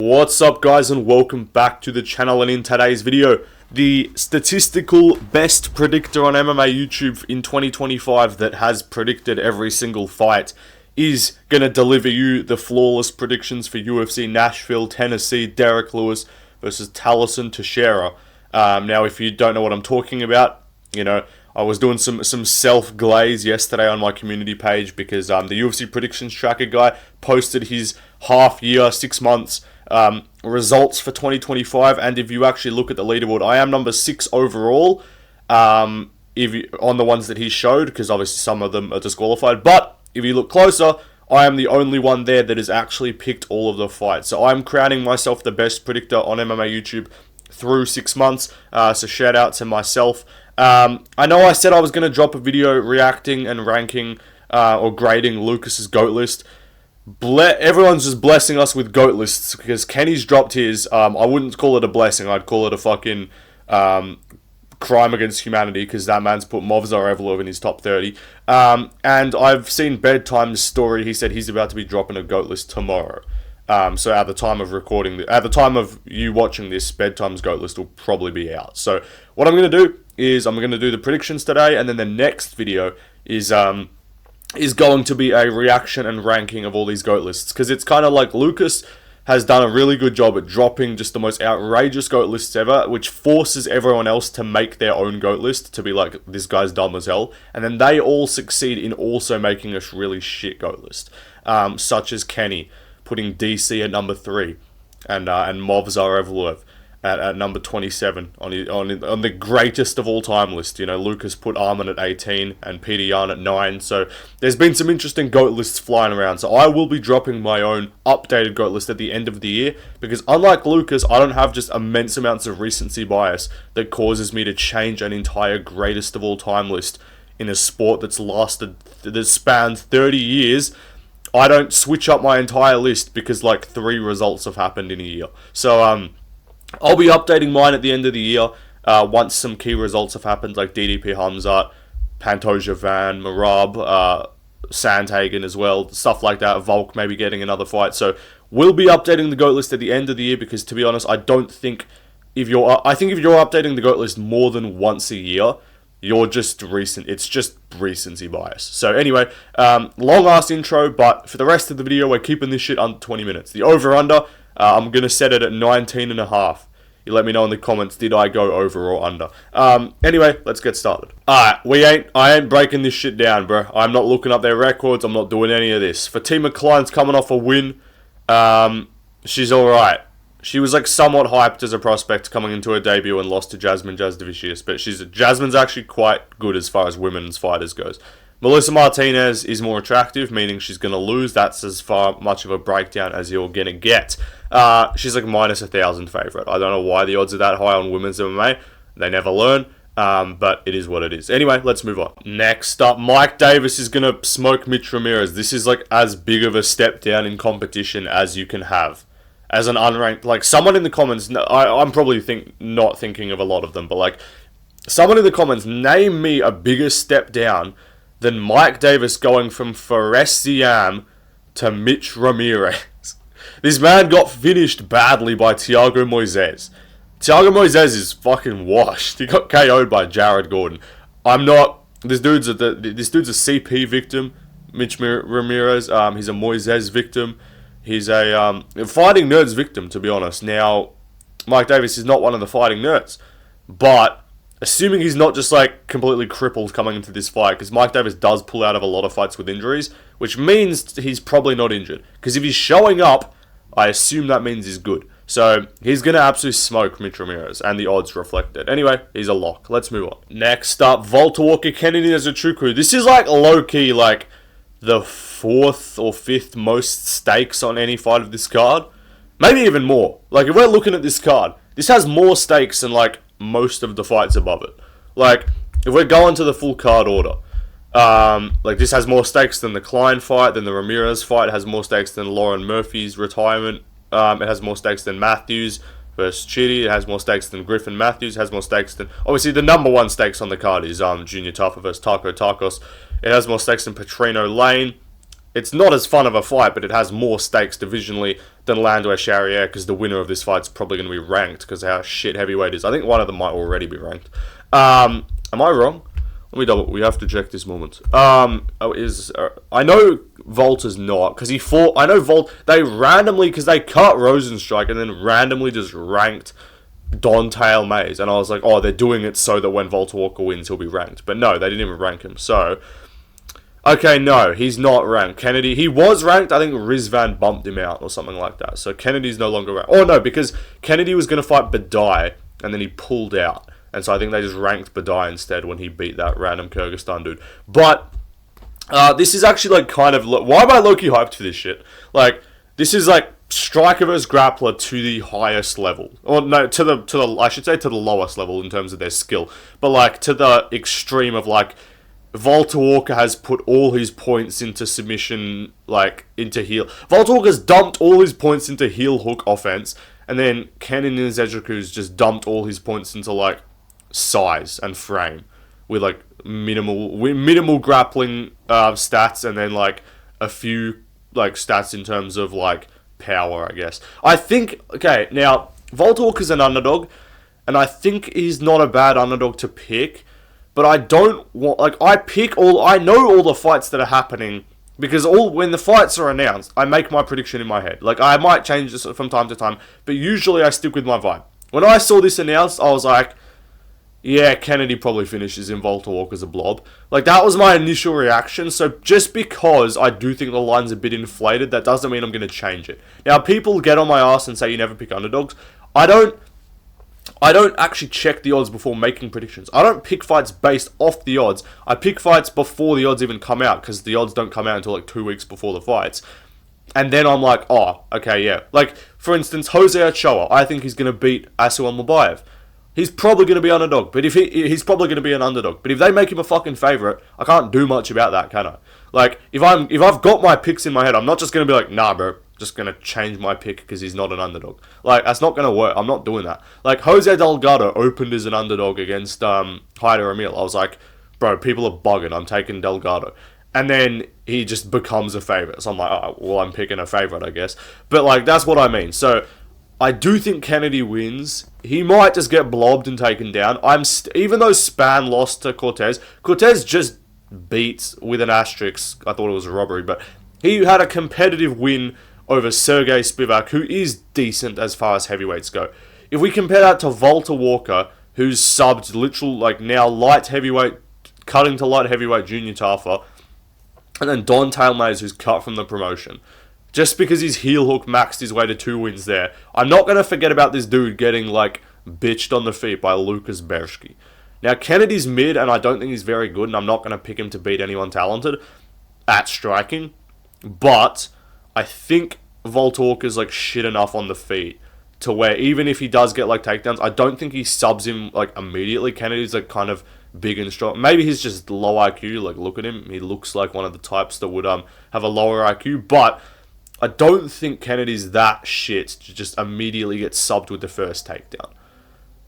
What's up, guys, and welcome back to the channel. And in today's video, the statistical best predictor on MMA YouTube in 2025 that has predicted every single fight is going to deliver you the flawless predictions for UFC Nashville, Tennessee, Derek Lewis versus Teixeira. Now, if you don't know what I'm talking about, you know, I was doing some self-glaze yesterday on my community page because the UFC predictions tracker guy posted his half-year, 6 months results for 2025, and if you actually look at the leaderboard, I am number 6 overall on the ones that he showed, because obviously some of them are disqualified, but if you look closer, I am the only one there that has actually picked all of the fights. So I'm crowning myself the best predictor on MMA YouTube through 6 months, so shout out to myself. I know I said I was going to drop a video reacting and ranking or grading Lucas's GOAT list. Everyone's just blessing us with GOAT lists because Kenny's dropped his. I wouldn't call it a blessing. I'd call it a fucking crime against humanity, because that man's put Movsar Evlov in his top 30. And I've seen Bedtime's story. He said he's about to be dropping a GOAT list tomorrow. So at the time of recording, at the time of you watching this, Bedtime's GOAT list will probably be out. So what I'm going to do is I'm going to do the predictions today, and then the next video is going to be a reaction and ranking of all these GOAT lists, because it's kind of like Lucas has done a really good job at dropping just the most outrageous GOAT lists ever, which forces everyone else to make their own GOAT list, to be like, this guy's dumb as hell, and then they all succeed in also making a really shit GOAT list, such as Kenny putting DC at number 3, and Movsar Evlov at number 27 on the greatest of all time list. You know, Lucas put Armin at 18 and Peter Yan at 9. So there's been some interesting GOAT lists flying around. So I will be dropping my own updated GOAT list at the end of the year, because unlike Lucas, I don't have just immense amounts of recency bias that causes me to change an entire greatest of all time list in a sport that spans 30 years. I don't switch up my entire list because like 3 results have happened in a year. So I'll be updating mine at the end of the year once some key results have happened, like DDP Hamzat, Pantoja Van, Marab, Sandhagen as well, stuff like that. Volk maybe getting another fight. So we'll be updating the GOAT list at the end of the year, because to be honest, I think if you're updating the GOAT list more than once a year, you're just it's just recency bias. So anyway, long ass intro, but for the rest of the video, we're keeping this shit under 20 minutes. The over-under, I'm going to set it at 19.5. You let me know in the comments, did I go over or under? Anyway, let's get started. Alright, I ain't breaking this shit down, bro. I'm not looking up their records, I'm not doing any of this. Fatima Klein's coming off a win. She's alright. She was like somewhat hyped as a prospect coming into her debut and lost to Jasmine Jasdavicius, but Jasmine's actually quite good as far as women's fighters goes. Melissa Martinez is more attractive, meaning she's going to lose. That's as far much of a breakdown as you're going to get. She's like minus 1,000 favourite. I don't know why the odds are that high on women's MMA. They never learn, but it is what it is. Anyway, let's move on. Next up, Mike Davis is going to smoke Mitch Ramirez. This is like as big of a step down in competition as you can have. As an unranked, like someone in the comments, I'm probably not thinking of a lot of them, but like someone in the comments, name me a bigger step down than Mike Davis going from Fares Ziam to Mitch Ramirez. This man got finished badly by Thiago Moises. Thiago Moises is fucking washed. He got KO'd by Jared Gordon. This dude's a CP victim, Mitch Ramirez. He's a Moises victim. He's a Fighting Nerds victim, to be honest. Now, Mike Davis is not one of the Fighting Nerds, but assuming he's not just like completely crippled coming into this fight, because Mike Davis does pull out of a lot of fights with injuries, which means he's probably not injured. Because if he's showing up, I assume that means he's good. So he's going to absolutely smoke Mitch Ramirez, and the odds reflect it. Anyway, he's a lock. Let's move on. Next up, Volta Walker Kennedy Azuchuku. This is like low-key, like the 4th or 5th most stakes on any fight of this card. Maybe even more. Like, if we're looking at this card, this has more stakes than, like, most of the fights above it. Like, if we're going to the full card order, like, this has more stakes than the Klein fight, than the Ramirez fight. It has more stakes than Lauren Murphy's retirement. It has more stakes than Matthews versus Chitty. It has more stakes than Griffin Matthews. It has more stakes than... Obviously, the number 1 stakes on the card is Junior Taffer versus Taco Tacos. It has more stakes than Patrino Lane. it's not as fun of a fight, but it has more stakes divisionally than Landwehr Shahier, because the winner of this fight's probably going to be ranked because how shit heavyweight is. I think one of them might already be ranked. Am I wrong? Let me double. We have to check this moment. I know Volta's not, because he fought. I know they randomly, because they cut Rosenstrike and then randomly just ranked Don'Tale Mayes, and I was like, oh, they're doing it so that when Volta Walker wins, he'll be ranked. But no, they didn't even rank him. So, okay, no, he's not ranked. Kennedy, he was ranked. I think Rizvan bumped him out or something like that. So Kennedy's no longer ranked. Oh no, because Kennedy was going to fight Badai, and then he pulled out. And so I think they just ranked Badai instead when he beat that random Kyrgyzstan dude. But this is actually like kind of... Why am I low-key hyped for this shit? Like, this is like striker versus grappler to the highest level. Or no, to the I should say to the lowest level in terms of their skill. But like to the extreme of like... Volta Walker has put all his points into submission, like into heel. Volta Walker's dumped all his points into heel hook offense. And then Kenan Nzechukwu's just dumped all his points into like... size and frame with like minimal grappling stats, and then like a few like stats in terms of like power, I guess. I think, okay, now Volta Walker's an underdog, and I think he's not a bad underdog to pick, but I don't want, like, I know all the fights that are happening, because when the fights are announced, I make my prediction in my head. Like, I might change this from time to time, but usually I stick with my vibe. When I saw this announced, I was like, yeah, Kennedy probably finishes in Volta Walker's a blob. Like, that was my initial reaction. So, just because I do think the line's a bit inflated, that doesn't mean I'm going to change it. Now, people get on my ass and say you never pick underdogs. I don't actually check the odds before making predictions. I don't pick fights based off the odds. I pick fights before the odds even come out, because the odds don't come out until like 2 weeks before the fights. And then I'm like, oh, okay, yeah. Like, for instance, Jose Ochoa, I think he's going to beat Asuel Mabayev. He's probably going to be underdog, but if he's probably going to be an underdog. But if they make him a fucking favourite, I can't do much about that, can I? Like, if I've got my picks in my head, I'm not just going to be like, nah, bro, just going to change my pick because he's not an underdog. Like, that's not going to work. I'm not doing that. Like, Jose Delgado opened as an underdog against Haider Emil. I was like, bro, people are bugging. I'm taking Delgado. And then he just becomes a favourite. So I'm like, oh, well, I'm picking a favourite, I guess. But, like, that's what I mean. So, I do think Kennedy wins. He might just get blobbed and taken down. Even though Span lost to Cortez just beat with an asterisk. I thought it was a robbery, but he had a competitive win over Sergey Spivak, who is decent as far as heavyweights go. If we compare that to Volta Walker, who's subbed literal, like, now light heavyweight, cutting to light heavyweight junior Taffer, and then Don'Tale Mayes, who's cut from the promotion. Just because his heel hook maxed his way to 2 wins there, I'm not going to forget about this dude getting, like, bitched on the feet by Lucas Bershki. Now, Kennedy's mid, and I don't think he's very good, and I'm not going to pick him to beat anyone talented at striking. But I think Volta Walker's, like, shit enough on the feet to where even if he does get, like, takedowns, I don't think he subs him, like, immediately. Kennedy's, like, kind of big and strong. Maybe he's just low IQ. Like, look at him. He looks like one of the types that would have a lower IQ, but I don't think Kennedy's that shit to just immediately get subbed with the first takedown.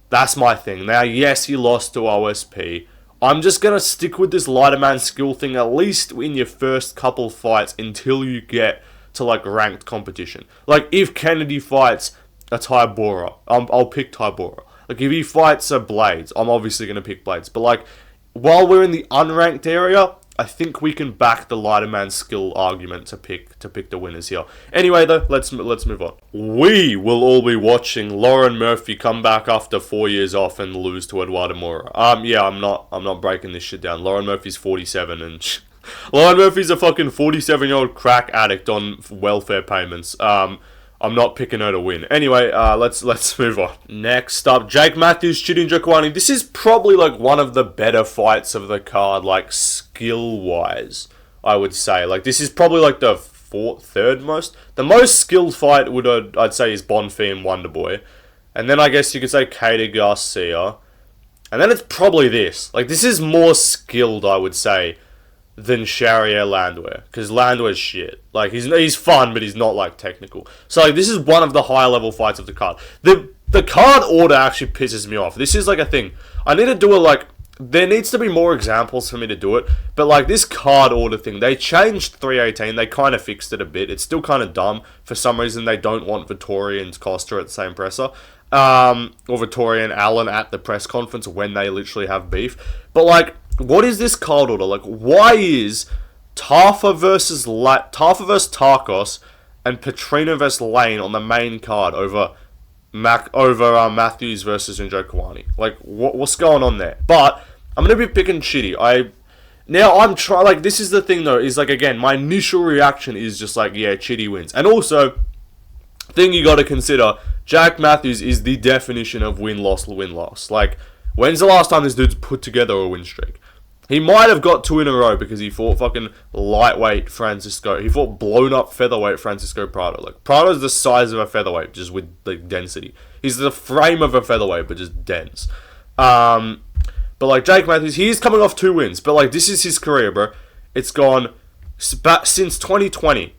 That's my thing. Now, yes, he lost to OSP. I'm just going to stick with this lighter man skill thing, at least in your first couple fights, until you get to, like, ranked competition. Like, if Kennedy fights a Tybora, I'll pick Tybora. Like, if he fights a Blades, I'm obviously going to pick Blades. But, like, while we're in the unranked area, I think we can back the lighter man skill argument to pick the winners here. Anyway, though, let's move on. We will all be watching Lauren Murphy come back after 4 years off and lose to Eduardo Mora. Yeah, I'm not breaking this shit down. Lauren Murphy's 47 and Lauren Murphy's a fucking 47-year-old crack addict on welfare payments. I'm not picking her to win. Anyway, let's move on. Next up, Jake Matthews, Chidin Jawani. This is probably like one of the better fights of the card, like skill-wise, I would say. Like, this is probably like the third most. The most skilled fight I'd say is Bonfim and Wonderboy. And then I guess you could say Kada Garcia. And then it's probably this. Like, this is more skilled, I would say, than Shahier Landwehr, because Landwehr's shit. Like, he's fun, but he's not, like, technical. So, like, this is one of the higher level fights of the card. The card order actually pisses me off. This is, like, a thing. I need to do there needs to be more examples for me to do it. But like this card order thing, they changed 318. They kind of fixed it a bit. It's still kind of dumb. For some reason, they don't want Vettori and Costa at the same presser. Or Vettori and Allen at the press conference when they literally have beef. But like, what is this card order? Like, why is Taffer versus Tarkos and Patrino versus Lane on the main card over Matthews versus Jawani? Like, what's going on there? But I'm gonna be picking Chitty. Like, this is the thing though, is like, again, my initial reaction is just like, yeah, Chitty wins. And also, thing you got to consider, Jack Matthews is the definition of win-loss, win-loss. Like, when's the last time this dude's put together a win streak? He might have got 2 in a row because he fought fucking lightweight Francisco. He fought blown up featherweight Francisco Prado. Like, Prado's the size of a featherweight, just with like density. He's the frame of a featherweight, but just dense. But like Jake Matthews, he's coming off 2 wins. But like, this is his career, bro. It's gone since 2020,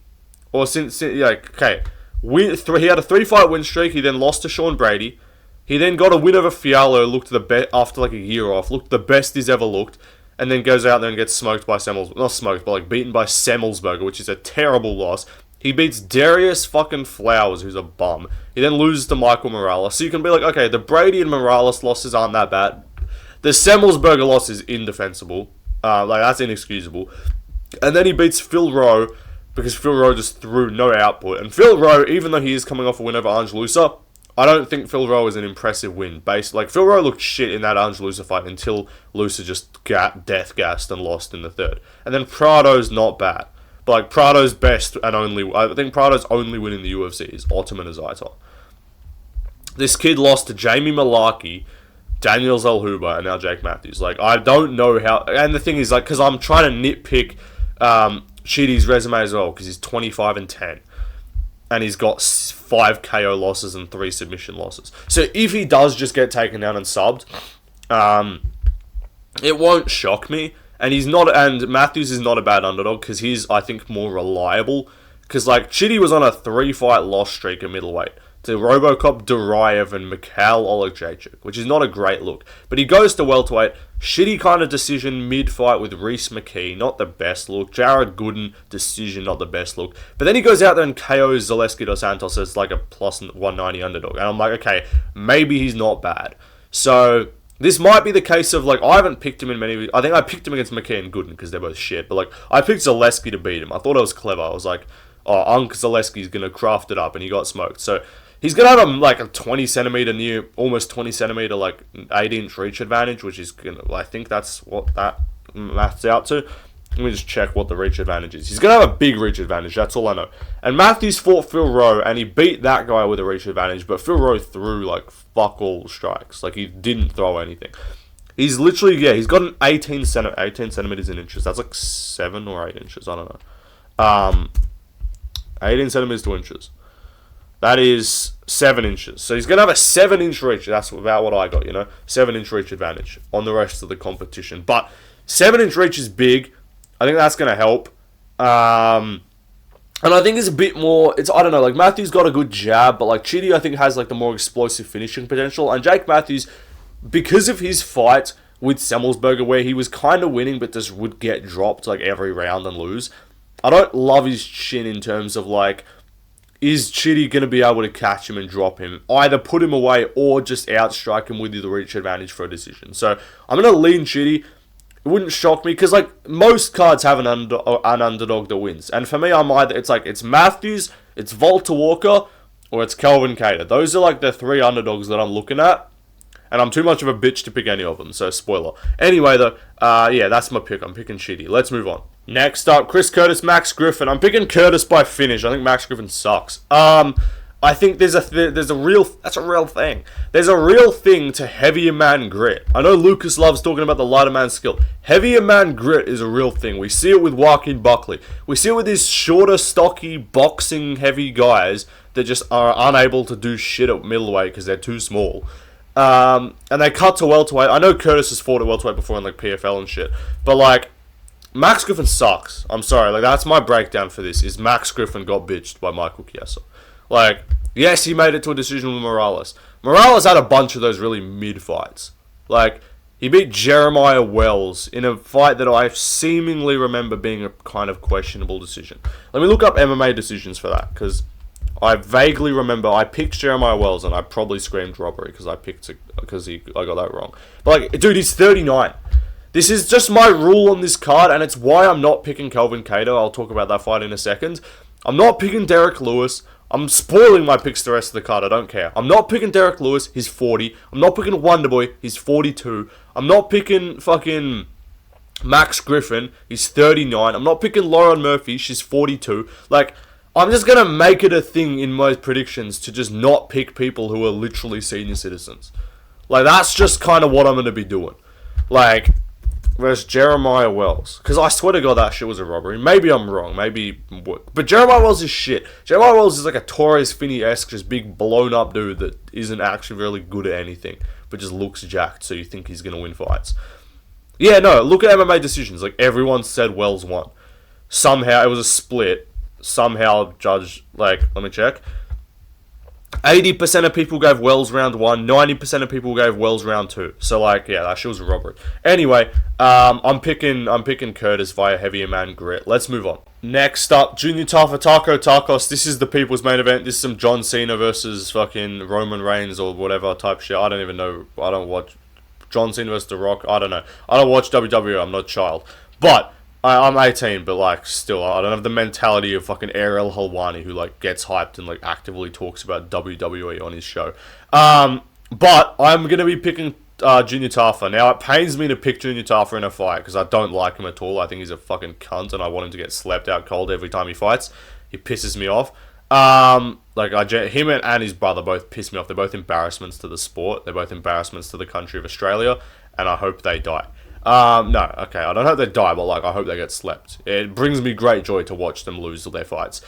or since okay. He had a 3-fight win streak. He then lost to Sean Brady. He then got a win over Fiallo. Looked the best after like a year off. Looked the best he's ever looked. And then goes out there and gets smoked by not smoked, but like beaten by Semmelsberger, which is a terrible loss. He beats Darius fucking Flowers, who's a bum. He then loses to Michael Morales. So you can be like, okay, the Brady and Morales losses aren't that bad. The Semmelsberger loss is indefensible. Like, that's inexcusable. And then he beats Phil Rowe, because Phil Rowe just threw no output. And Phil Rowe, even though he is coming off a win over Angelusa, I don't think Phil Rowe is an impressive win. Like, Phil Rowe looked shit in that Angelusa fight until Lusa just death gassed and lost in the 3rd. And then Prado's not bad. But, like, Prado's best and only... I think Prado's only win in the UFC is Ottoman Azaitar. This kid lost to Jamie Malarkey, Daniel Zellhuber, and now Jake Matthews. Like, I don't know how... And the thing is, like, because I'm trying to nitpick Chitty's resume as well, because he's 25-10. And he's got 5 KO losses and 3 submission losses. So if he does just get taken down and subbed, it won't shock me. And Matthews is not a bad underdog because he's, I think, more reliable. Because like Chitty was on a 3-fight loss streak at middleweight to Robocop, Duraev, and Mikhail Oleksiejczuk, which is not a great look. But he goes to welterweight, shitty kind of decision mid-fight with Reese McKee, not the best look. Jared Gooden, decision, not the best look. But then he goes out there and KOs Zaleski dos Santos as like a plus 190 underdog. And I'm like, okay, maybe he's not bad. So this might be the case of, like, I haven't picked him in many... I think I picked him against McKee and Gooden because they're both shit. But, like, I picked Zaleski to beat him. I thought it was clever. I was like, oh, Unc Zaleski's going to craft it up, and he got smoked. So he's going to have like a 20 centimeter almost 20 centimeter, like 8-inch reach advantage, which is going to, I think that's what that maths out to. Let me just check what the reach advantage is. He's going to have a big reach advantage, that's all I know. And Matthews fought Phil Rowe, and he beat that guy with a reach advantage, but Phil Rowe threw, like, fuck all strikes. Like, he didn't throw anything. He's literally, he's got an 18 centimeters in inches. That's like 7 or 8 inches, I don't know. 18 centimeters to inches. That is 7 inches. So he's going to have a 7-inch reach. That's about what I got, 7-inch reach advantage on the rest of the competition. But 7-inch reach is big. I think that's going to help. And I think it's a bit more... I don't know, like, Matthews got a good jab, but, like, Chitty, I think, has, like, the more explosive finishing potential. And Jake Matthews, because of his fight with Semmelsberger, where he was kind of winning, but just would get dropped, like, every round and lose, I don't love his chin in terms of, like, is Chitty going to be able to catch him and drop him? Either put him away or just outstrike him with the reach advantage for a decision. So, I'm going to lean Chitty. It wouldn't shock me, because, like, most cards have an underdog that wins. And for me, it's Matthews, it's Volta Walker, or it's Kelvin Kada. Those are, like, the 3 underdogs that I'm looking at. And I'm too much of a bitch to pick any of them, so spoiler. Anyway, though, that's my pick. I'm picking Chitty. Let's move on. Next up, Chris Curtis, Max Griffin. I'm picking Curtis by finish. I think Max Griffin sucks. I think that's a real thing. There's a real thing to heavier man grit. I know Lucas loves talking about the lighter man skill. Heavier man grit is a real thing. We see it with Joaquin Buckley. We see it with these shorter, stocky, boxing heavy guys that just are unable to do shit at middleweight because they're too small. And they cut to welterweight. I know Curtis has fought at welterweight before in like PFL and shit, but like Max Griffin sucks. I'm sorry. Like, that's my breakdown for this. Is Max Griffin got bitched by Michael Chiesa. Like, yes, he made it to a decision with Morales. Morales had a bunch of those really mid fights. Like, He beat Jeremiah Wells in a fight that I seemingly remember being a kind of questionable decision. Let me look up MMA decisions for that, because I vaguely remember I picked Jeremiah Wells and I probably screamed robbery because I got that wrong. But like, dude, he's 39. This is just my rule on this card, and it's why I'm not picking Kelvin Kada. I'll talk about that fight in a second. I'm not picking Derek Lewis. I'm spoiling my picks the rest of the card. I don't care. I'm not picking Derek Lewis. He's 40. I'm not picking Wonderboy. He's 42. I'm not picking fucking Max Griffin. He's 39. I'm not picking Lauren Murphy. She's 42. Like, I'm just going to make it a thing in my predictions to just not pick people who are literally senior citizens. Like, that's just kind of what I'm going to be doing. Like, whereas Jeremiah Wells. Because I swear to God that shit was a robbery. Maybe I'm wrong. But Jeremiah Wells is shit. Jeremiah Wells is like a Torres Finney-esque, just big blown up dude that isn't actually really good at anything, but just looks jacked, so you think he's going to win fights. Yeah, no, look at MMA decisions. Like, everyone said Wells won. Somehow, it was a split. Somehow, judge, like, let me check. 80% of people gave Wells round 1. 90% of people gave Wells round 2. So, like, yeah, that shit was a robbery. Anyway, I'm picking Curtis via heavier man grit. Let's move on. Next up, Junior Taffer, Taco Tacos. This is the people's main event. This is some John Cena versus fucking Roman Reigns or whatever type shit. I don't even know. I don't watch John Cena versus The Rock. I don't know. I don't watch WWE. I'm not a child. But I'm 18, but like, still, I don't have the mentality of fucking Ariel Helwani, who like gets hyped and like actively talks about WWE on his show. But I'm gonna be picking Junior Taffer. Now, it pains me to pick Junior Taffer in a fight because I don't like him at all. I think he's a fucking cunt, and I want him to get slept out cold every time he fights. He pisses me off. Him and his brother both piss me off. They're both embarrassments to the sport. They're both embarrassments to the country of Australia, and I hope they die. No, okay, I don't hope they die, but like, I hope they get slept. It brings me great joy to watch them lose their fights.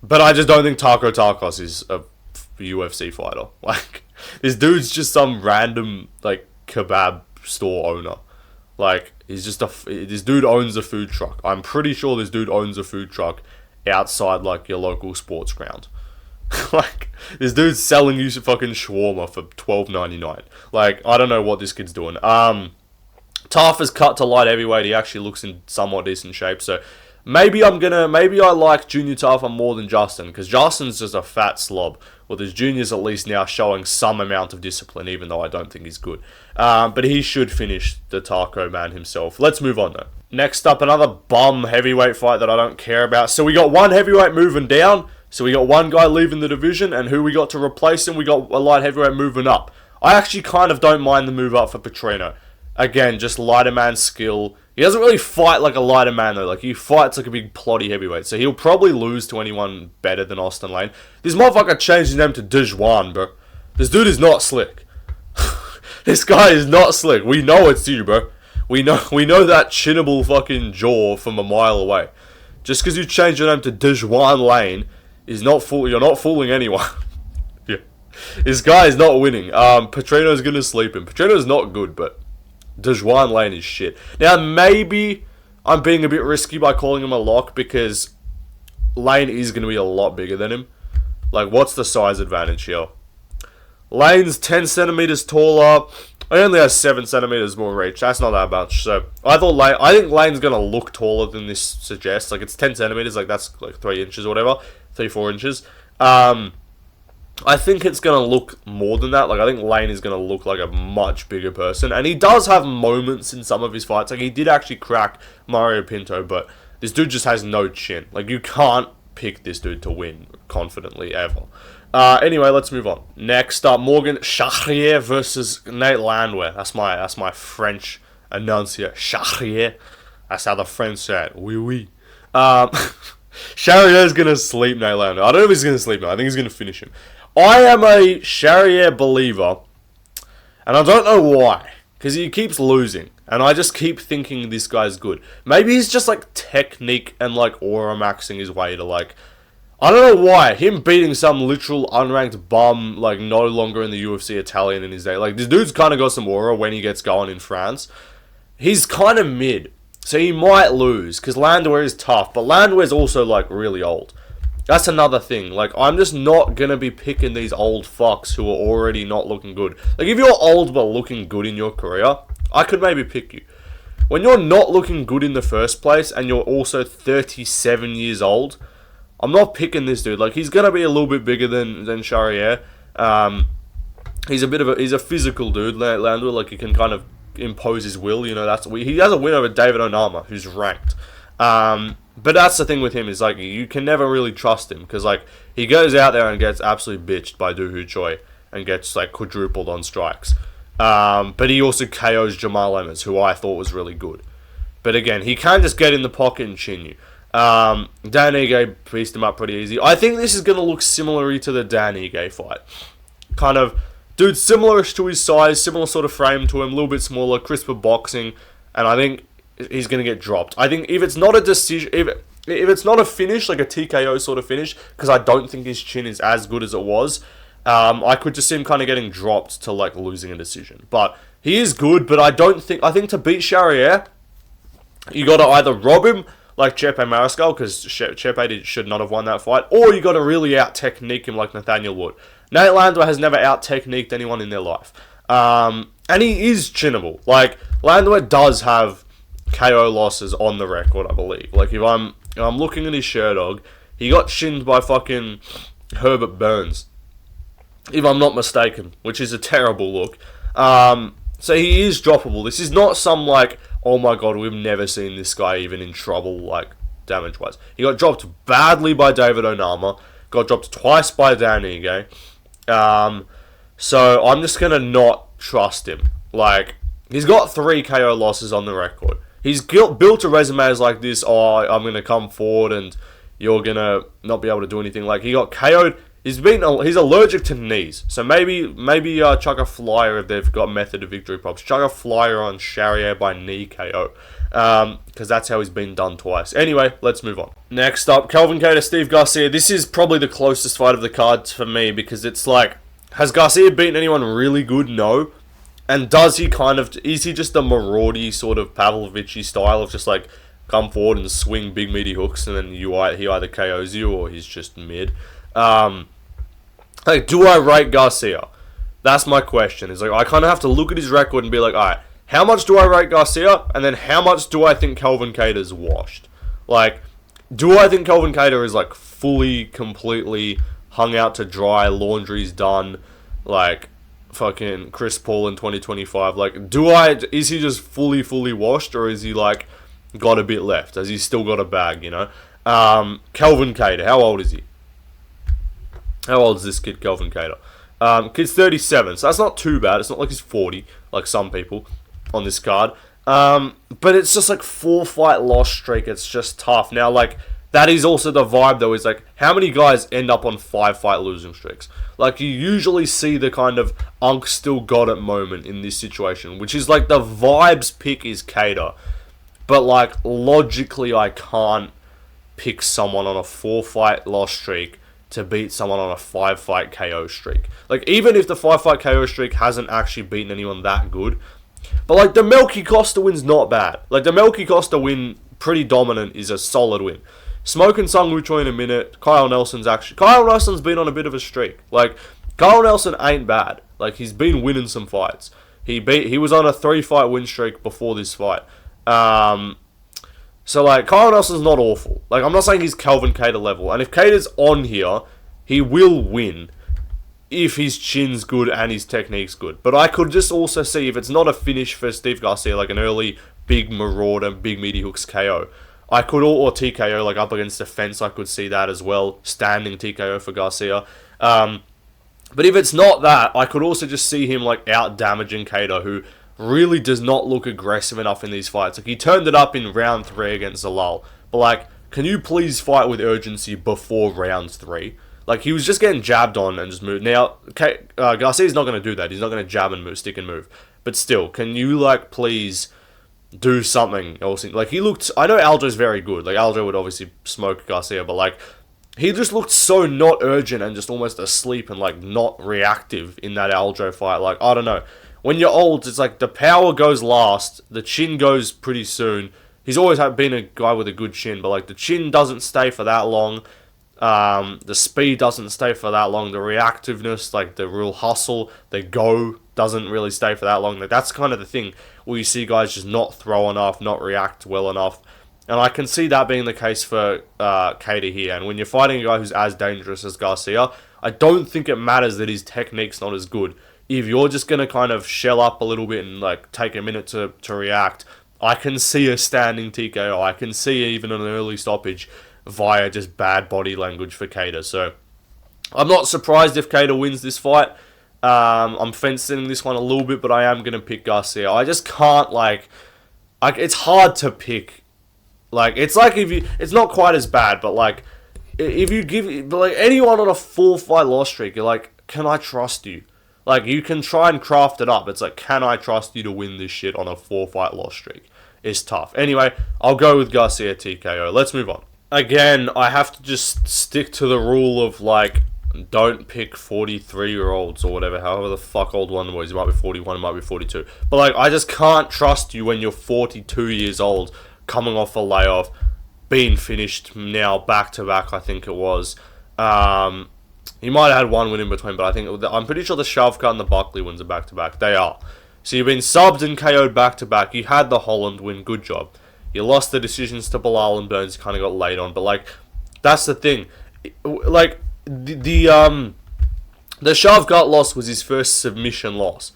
But I just don't think Taco Tacos is a UFC fighter. Like, this dude's just some random, like, kebab store owner. Like, he's just this dude owns a food truck. I'm pretty sure this dude owns a food truck outside, like, your local sports ground. Like, this dude's selling you some fucking shawarma for $12.99. Like, I don't know what this kid's doing. Taff is cut to light heavyweight. He actually looks in somewhat decent shape. So maybe I like Junior Taffer more than Justin, because Justin's just a fat slob. Well, this Junior's at least now showing some amount of discipline, even though I don't think he's good. But he should finish the Taco man himself. Let's move on though. Next up, another bum heavyweight fight that I don't care about. So we got one heavyweight moving down. So we got one guy leaving the division, and who we got to replace him? We got a light heavyweight moving up. I actually kind of don't mind the move up for Patrino. Again, just lighter man skill. He doesn't really fight like a lighter man though. Like, he fights like a big plotty heavyweight. So he'll probably lose to anyone better than Austin Lane. This motherfucker changed his name to Jawani, bro. This dude is not slick. This guy is not slick. We know it's you, bro. We know that chinnable fucking jaw from a mile away. Just because you changed your name to Jawani Lane is not you're not fooling anyone. Yeah. This guy is not winning. Patrino's gonna sleep him. Patrino's not good, but Jawani Lane is shit. Now, maybe I'm being a bit risky by calling him a lock, because Lane is going to be a lot bigger than him. Like, what's the size advantage here? Lane's 10 centimeters taller. He only has 7 centimeters more reach. That's not that much. So, I think Lane's going to look taller than this suggests. Like, it's 10 centimeters. Like, that's like 3 inches or whatever. 3-4 inches. I think it's going to look more than that. Like, I think Lane is going to look like a much bigger person. And he does have moments in some of his fights. Like, he did actually crack Mario Pinto, but this dude just has no chin. Like, you can't pick this dude to win confidently, ever. Anyway, let's move on. Next up, Shahier versus Nate Landwehr. That's my French enunciate. Shahier. That's how the French say it. Oui, oui. Shahier's going to sleep Nate Landwehr. I don't know if he's going to sleep him. I think he's going to finish him. I am a Shahier believer, and I don't know why, because he keeps losing, and I just keep thinking this guy's good. Maybe he's just, like, technique and, like, aura maxing his way to, like, I don't know why, him beating some literal unranked bum, like, no longer in the UFC Italian in his day. Like, this dude's kind of got some aura when he gets going in France. He's kind of mid, so he might lose, because Landwehr is tough, but Landwehr's also, like, really old. That's another thing. Like, I'm just not going to be picking these old fucks who are already not looking good. Like, if you're old but looking good in your career, I could maybe pick you. When you're not looking good in the first place and you're also 37 years old, I'm not picking this dude. Like, he's going to be a little bit bigger than Shahier. He's a physical dude, Landwehr. Like, he can kind of impose his will, he has a win over David Onama, who's ranked. But that's the thing with him, is like, you can never really trust him, because like, he goes out there and gets absolutely bitched by Doo Ho Choi and gets like quadrupled on strikes. But he also KOs Jamal Emmers, who I thought was really good. But again, he can just get in the pocket and chin you. Dan Ige pieced him up pretty easy. I think this is going to look similarly to the Dan Ige fight. Kind of, dude, similar to his size, similar sort of frame to him, a little bit smaller, crisper boxing, and I think he's going to get dropped. I think if it's not a decision, if it's not a finish, like a TKO sort of finish, because I don't think his chin is as good as it was, I could just see him kind of getting dropped to like losing a decision. But he is good, but I think to beat Shahier, you got to either rob him like Chepe Mariscal, because Chepe should not have won that fight, or you got to really out-technique him like Nathaniel Wood. Nate Landwehr has never out-techniqued anyone in their life. And he is chinnable. Like, Landwehr does have KO losses on the record, I believe. Like, if I'm looking at his Sherdog, he got chinned by fucking Herbert Burns, if I'm not mistaken, which is a terrible look. So he is droppable. This is not some, like, oh my god, we've never seen this guy even in trouble, like, damage-wise. He got dropped badly by David Onama, got dropped twice by Dan Ige. So I'm just gonna not trust him. Like, he's got 3 KO losses on the record. He's built a resume as like this, oh, I'm gonna come forward and you're gonna not be able to do anything. Like, he got KO'd. He's allergic to knees, so maybe chuck a flyer if they've got method of victory props. Chuck a flyer on Shahier by knee KO, because that's how he's been done twice. Anyway, let's move on. Next up, Kelvin Kada, Steve Garcia. This is probably the closest fight of the cards for me, because it's like, has Garcia beaten anyone really good? No. And is he just a maraudy sort of Pavlovich-y style of just like come forward and swing big meaty hooks and then he either KOs you or he's just mid? Like, do I rate Garcia? That's my question. It's like, I kind of have to look at his record and be like, alright, how much do I rate Garcia? And then how much do I think Kelvin Kada's washed? Like, do I think Kelvin Kada is like fully, completely hung out to dry, laundry's done, like fucking Chris Paul in 2025? Like, is he just fully washed, or is he like got a bit left? Has he still got a bag, Kelvin Kada, how old is he? How old is this kid, Kelvin Kada? Kid's 37, so that's not too bad. It's not like he's 40, like some people on this card. But it's just like 4-fight loss streak. It's just tough. Now, like, that is also the vibe, though, is like, how many guys end up on 5-fight losing streaks? Like, you usually see the kind of Unk still got it moment in this situation, which is like the vibes pick is Kada. But, like, logically, I can't pick someone on a 4-fight loss streak to beat someone on a 5-fight KO streak. Like, even if the 5-fight KO streak hasn't actually beaten anyone that good. But, like, the Melky Costa win's not bad. Like, the Melky Costa win, pretty dominant, is a solid win. Smoke and Sung Woo Choi in a minute. Kyle Nelson's been on a bit of a streak. Like, Kyle Nelson ain't bad. Like, he's been winning some fights. He was on a 3-fight win streak before this fight. So, like, Kyle Nelson's not awful. Like, I'm not saying he's Kelvin Kada level. And if Kada's on here, he will win if his chin's good and his technique's good. But I could just also see, if it's not a finish for Steve Garcia, like an early big marauder, big meaty hooks KO, I could, or TKO, like up against the fence, I could see that as well. Standing TKO for Garcia. But if it's not that, I could also just see him, like, out-damaging Kada, who really does not look aggressive enough in these fights. Like, he turned it up in round 3 against Zalal, but like, can you please fight with urgency before round 3? Like, he was just getting jabbed on and just moved. Now, Garcia's not going to do that. He's not going to jab and move, stick and move. But still, can you, like, please do something else? Like, he looked, I know Aljo's very good. Like, Aljo would obviously smoke Garcia, but like, he just looked so not urgent and just almost asleep and like not reactive in that Aljo fight. Like, I don't know. When you're old, it's like the power goes last, the chin goes pretty soon. He's always been a guy with a good chin, but like the chin doesn't stay for that long. The speed doesn't stay for that long. The reactiveness, like the real hustle, the go doesn't really stay for that long. Like, that's kind of the thing where you see guys just not throw enough, not react well enough. And I can see that being the case for Kada here. And when you're fighting a guy who's as dangerous as Garcia, I don't think it matters that his technique's not as good. If you're just going to kind of shell up a little bit and like take a minute to react, I can see a standing TKO. I can see even an early stoppage via just bad body language for Kada. So I'm not surprised if Kada wins this fight. I'm fence-sitting this one a little bit, but I am going to pick Garcia. I just can't, like it's hard to pick. Like, it's like it's not quite as bad, but like, if you give, like, anyone on a 4-fight loss streak, you're like, can I trust you? Like, you can try and craft it up. It's like, can I trust you to win this shit on a 4-fight loss streak? It's tough. Anyway, I'll go with Garcia TKO. Let's move on. Again, I have to just stick to the rule of, like, don't pick 43-year-olds or whatever, however the fuck old one was. It might be 41, it might be 42. But, like, I just can't trust you when you're 42 years old, coming off a layoff, being finished now back-to-back, I think it was. He might have had one win in between, but I'm pretty sure the Shavkat and the Buckley wins are back-to-back. They are. So you've been subbed and KO'd back-to-back. You had the Holland win. Good job. You lost the decisions to Bilal and Burns. You kind of got laid on. But, like, that's the thing. Like, the Shavkat loss was his first submission loss.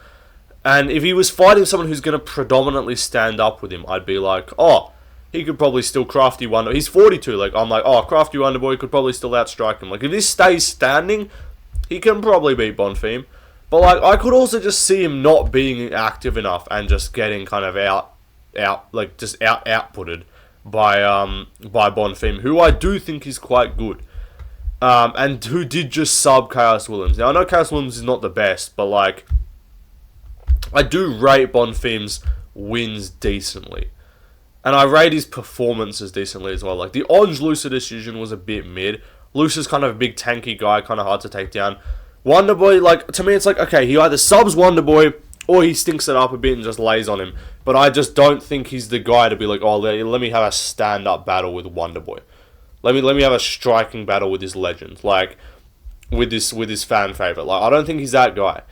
And if he was fighting someone who's going to predominantly stand up with him, I'd be like, oh, he could probably still crafty wonder. He's 42. Like, I'm like, oh, crafty wonderboy could probably still outstrike him. Like, if this stays standing, he can probably beat Bonfim. But, like, I could also just see him not being active enough and just getting kind of outputted by Bonfim, who I do think is quite good. And who did just sub Chaos Williams. Now, I know Chaos Williams is not the best, but, like, I do rate Bonfim's wins decently. And I rate his performances decently as well. Like, the Onge Lucer decision was a bit mid. Lucer's kind of a big tanky guy, kind of hard to take down. Wonderboy, like, to me it's like, okay, he either subs Wonderboy or he stinks it up a bit and just lays on him. But I just don't think he's the guy to be like, oh, let me have a stand-up battle with Wonderboy. Let me have a striking battle with this legend. Like, with this fan favorite. Like, I don't think he's that guy.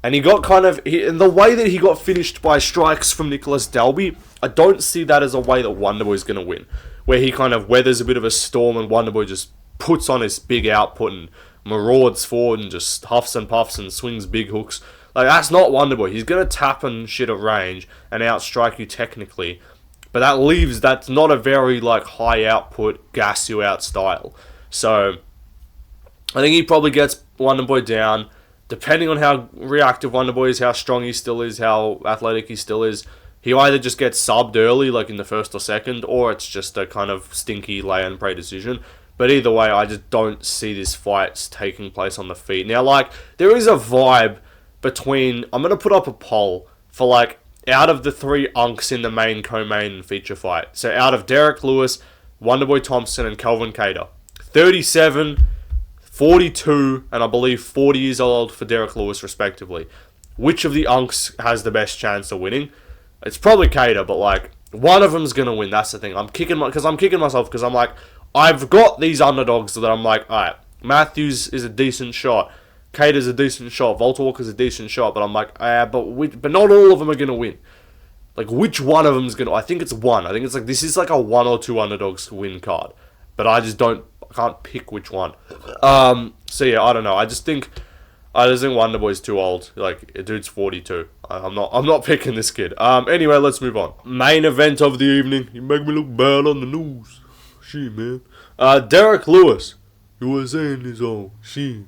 And he got kind of... in the way that he got finished by strikes from Nicholas Dalby, I don't see that as a way that Wonderboy's going to win. Where he kind of weathers a bit of a storm and Wonderboy just puts on his big output and marauds forward and just huffs and puffs and swings big hooks. Like, that's not Wonderboy. He's going to tap and shit at range and outstrike you technically. But that's not a very, like, high output, gas you out style. So, I think he probably gets Wonderboy down. Depending on how reactive Wonderboy is, how strong he still is, how athletic he still is, he either just gets subbed early, like in the first or second, or it's just a kind of stinky lay and pray decision. But either way, I just don't see this fight taking place on the feet. Now, like, there is a vibe between... I'm going to put up a poll for, like, out of the 3 unks in the main co-main feature fight. So, out of Derek Lewis, Wonderboy Thompson, and Kelvin Kada. 37... 42, and I believe 40 years old for Derek Lewis, respectively. Which of the unks has the best chance of winning? It's probably Kada, but, like, one of them's going to win. That's the thing. I'm kicking myself because I'm like, I've got these underdogs that I'm like, alright, Matthews is a decent shot. Kada's a decent shot. Volta Walker's a decent shot. But I'm like, but not all of them are going to win. Like, which one of them's going to... I think it's one. I think it's like, this is like a 1 or 2 underdogs win card. But I can't pick which one. So yeah, I don't know. I just think Wonderboy's too old. Like, dude's 42. I'm not picking this kid. Anyway, let's move on. Main event of the evening. You make me look bad on the news. Shit, man. Derek Lewis. USA in his own shit.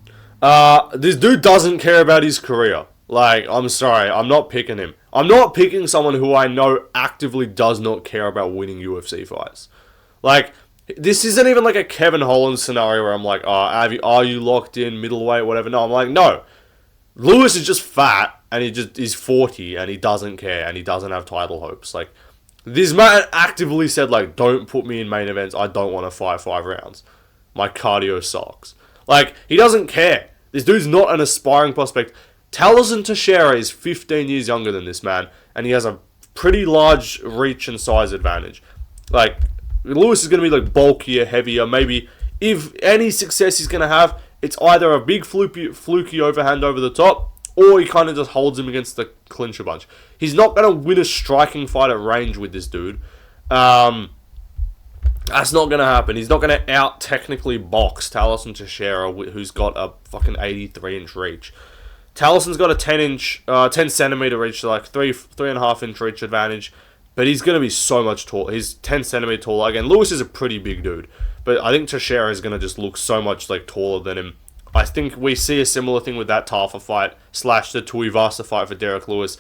This dude doesn't care about his career. Like, I'm sorry. I'm not picking him. I'm not picking someone who I know actively does not care about winning UFC fights. Like, this isn't even like a Kevin Holland scenario where I'm like, are you locked in, middleweight, whatever. No, I'm like, no. Lewis is just fat, and he's 40, and he doesn't care, and he doesn't have title hopes. Like, this man actively said, like, don't put me in main events, I don't want to fight 5 rounds. My cardio sucks. Like, he doesn't care. This dude's not an aspiring prospect. Taliesin Teixeira is 15 years younger than this man, and he has a pretty large reach and size advantage. Like, Lewis is going to be, like, bulkier, heavier, maybe if any success he's going to have, it's either a big fluky overhand over the top, or he kind of just holds him against the clinch a bunch. He's not going to win a striking fight at range with this dude. That's not going to happen. He's not going to out-technically box Talison Teixeira, who's got a fucking 83-inch reach. Talison's got a 10-centimeter reach, so like 3.5-inch reach advantage, but he's going to be so much taller. He's 10 centimeter taller. Again, Lewis is a pretty big dude, but I think Teixeira is going to just look so much like taller than him. I think we see a similar thing with that Taffer fight / the Tuivasa fight for Derek Lewis,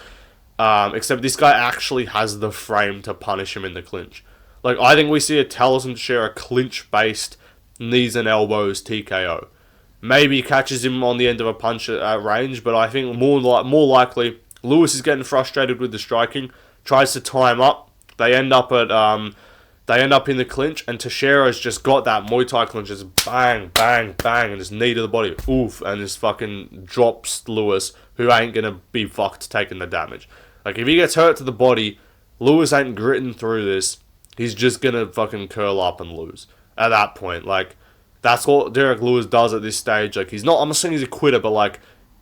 except this guy actually has the frame to punish him in the clinch. Like, I think we see a Talison Teixeira clinch-based knees and elbows TKO. Maybe he catches him on the end of a punch at range, but I think more likely Lewis is getting frustrated with the striking, tries to tie him up. They end up in the clinch, and Teixeira's just got that Muay Thai clinch, just bang, bang, bang, and just knee to the body, oof, and just fucking drops Lewis, who ain't gonna be fucked taking the damage. Like, if he gets hurt to the body, Lewis ain't gritting through this. He's just gonna fucking curl up and lose. At that point, like, that's what Derek Lewis does at this stage. Like, he's not, I'm not saying he's a quitter, but like,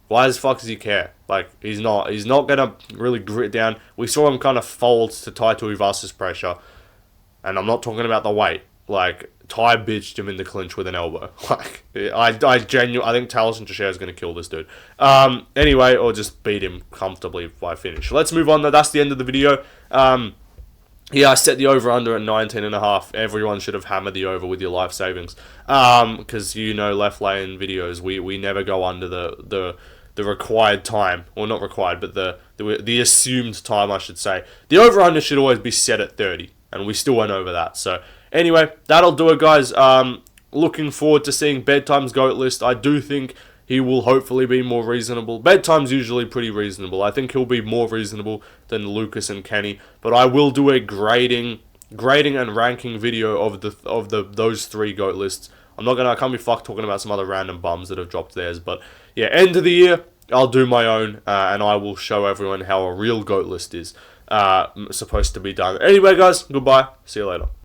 why the fuck does he care? Like, he's not gonna really grit down. We saw him kind of fold to Tai Tuivasa's pressure. And I'm not talking about the weight. Like, Tai bitched him in the clinch with an elbow. Like, I think Talison Teixeira is going to kill this dude. Anyway, or just beat him comfortably by finish. Let's move on. That's the end of the video. Yeah, I set the over-under at 19.5. Everyone should have hammered the over with your life savings. Because, left lane videos, we never go under the required time. Or not required, but the assumed time, I should say. The over-under should always be set at 30. And we still went over that. So, anyway, that'll do it, guys. Looking forward to seeing Bedtime's GOAT list. I do think he will hopefully be more reasonable. Bedtime's usually pretty reasonable. I think he'll be more reasonable than Lucas and Kenny. But I will do a grading and ranking video of those 3 GOAT lists. I can't be fucked talking about some other random bums that have dropped theirs. But, yeah, end of the year, I'll do my own. And I will show everyone how a real GOAT list is supposed to be done. Anyway, guys, goodbye. See you later.